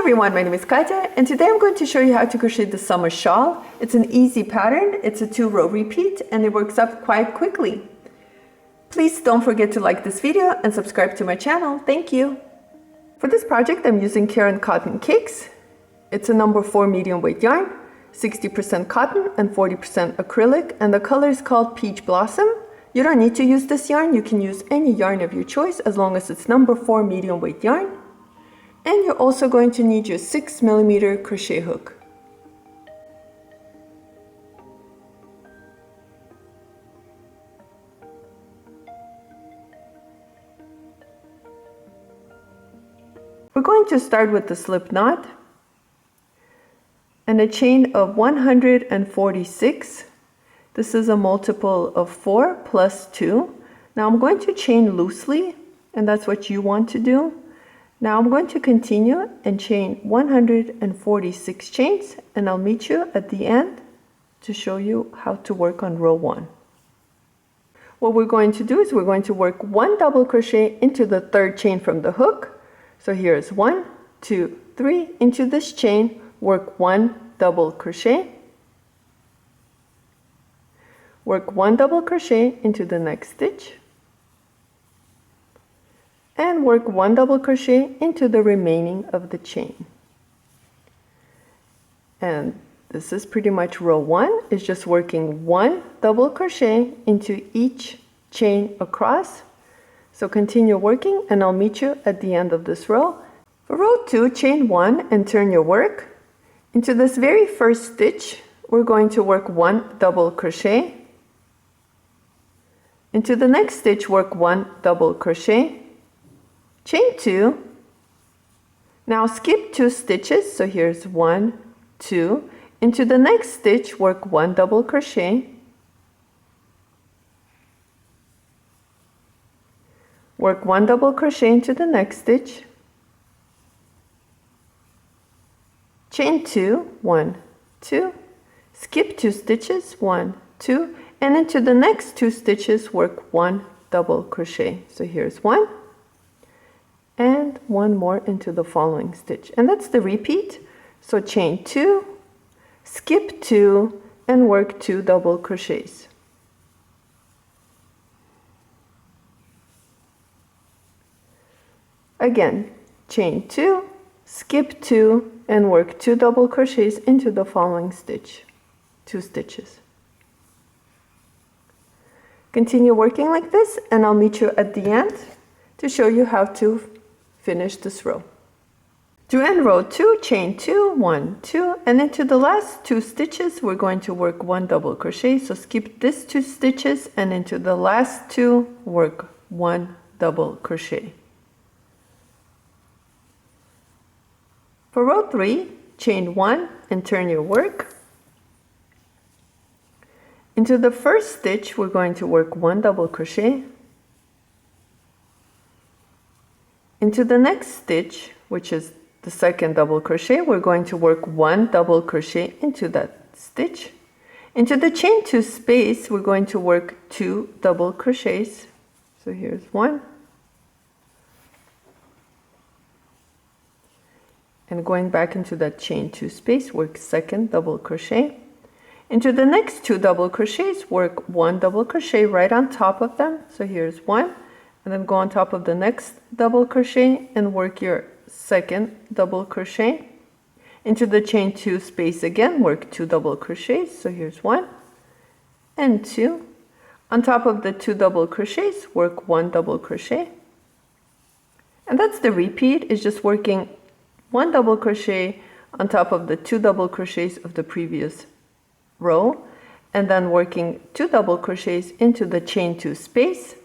everyone, my name is Katya, and today I'm going to show you how to crochet the summer shawl. It's an easy pattern, it's a 2-row repeat, and it works up quite quickly. Please don't forget to like this video and subscribe to my channel. Thank you. For this project, I'm using Karen Cotton Cakes. It's a number 4 medium weight yarn, 60% cotton and 40% acrylic, and the color is called Peach Blossom. You don't need to use this yarn, you can use any yarn of your choice as long as it's number 4 medium weight yarn. And you're also going to need your 6mm crochet hook. We're going to start with the slip knot and a chain of 146. This is a multiple of 4 plus 2. Now I'm going to chain loosely, and that's what you want to do. Now I'm going to continue and chain 146 chains, and I'll meet you at the end to show you how to work on row 1. What we're going to do is we're going to work 1 double crochet into the 3rd chain from the hook. So here's 1, 2, 3 into this chain, work 1 double crochet, work 1 double crochet into the next stitch, and work 1 double crochet into the remaining of the chain. And this is pretty much row 1. It's just working 1 double crochet into each chain across. So continue working and I'll meet you at the end of this row. For row 2, chain 1 and turn your work. Into this very first stitch, we're going to work 1 double crochet. Into the next stitch, work 1 double crochet. Chain 2. Now skip 2 stitches, so here's 1, 2. Into the next stitch, work 1 double crochet. Work 1 double crochet into the next stitch. Chain 2, 1, 2. Skip 2 stitches, 1, 2. And into the next 2 stitches, work 1 double crochet. So here's 1. And 1 more into the following stitch, and that's the repeat. So chain 2, skip 2, and work 2 double crochets. Again, chain 2, skip 2, and work 2 double crochets into the following stitch, 2 stitches. Continue working like this, and I'll meet you at the end to show you how to finish this row. To end row 2, chain 2, 1, 2, and into the last 2 stitches we're going to work 1 double crochet. So skip this 2 stitches and into the last 2 work 1 double crochet. For row 3, chain 1 and turn your work. Into the first stitch we're going to work 1 double crochet. Into the next stitch, which is the second double crochet, we're going to work 1 double crochet into that stitch. Into the chain 2 space, we're going to work 2 double crochets. So here's 1. And going back into that chain 2 space, work 2nd double crochet. Into the next 2 double crochets, work 1 double crochet right on top of them. So here's 1. And then go on top of the next double crochet and work your 2nd double crochet. Into the chain 2 space again, work 2 double crochets. So here's 1 and 2. On top of the 2 double crochets, work 1 double crochet. And that's the repeat, is just working 1 double crochet on top of the 2 double crochets of the previous row, and then working 2 double crochets into the chain 2 space.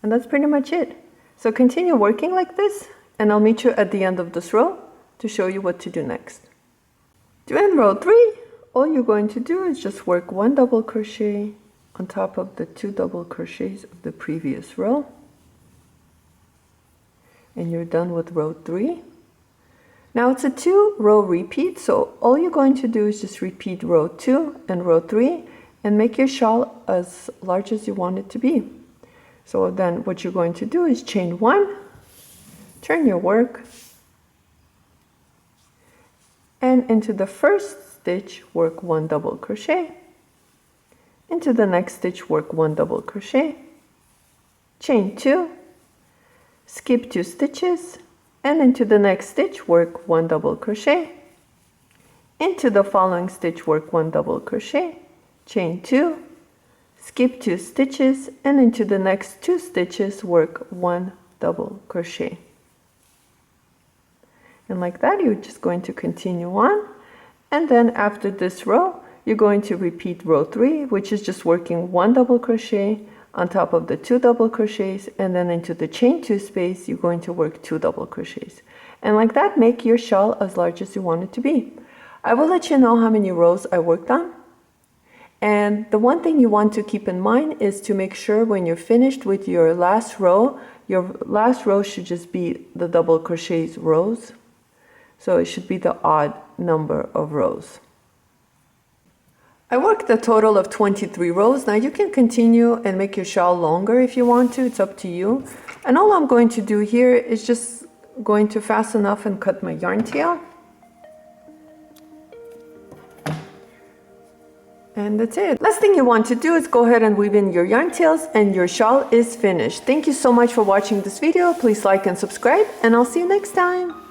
And that's pretty much it. So continue working like this, and I'll meet you at the end of this row to show you what to do next. To end row 3, all you're going to do is just work 1 double crochet on top of the 2 double crochets of the previous row. And you're done with row 3. Now it's a 2-row repeat, so all you're going to do is just repeat row 2 and row 3 and make your shawl as large as you want it to be. So then what you're going to do is chain 1, turn your work, and into the first stitch work 1 double crochet, into the next stitch work 1 double crochet, chain 2, skip 2 stitches, and into the next stitch work 1 double crochet, into the following stitch work 1 double crochet, chain 2, skip 2 stitches, and into the next 2 stitches work 1 double crochet. And like that, you're just going to continue on, and then after this row you're going to repeat row 3, which is just working 1 double crochet on top of the 2 double crochets, and then into the chain 2 space you're going to work 2 double crochets. And like that, make your shawl as large as you want it to be. I will let you know how many rows I worked on. And the one thing you want to keep in mind is to make sure when you're finished with your last row should just be the double crochets rows. So it should be the odd number of rows. I worked a total of 23 rows. Now you can continue and make your shawl longer if you want to, it's up to you. And all I'm going to do here is just going to fasten off and cut my yarn tail. And that's it. Last thing you want to do is go ahead and weave in your yarn tails and your shawl is finished. Thank you so much for watching this video. Please like and subscribe, and I'll see you next time.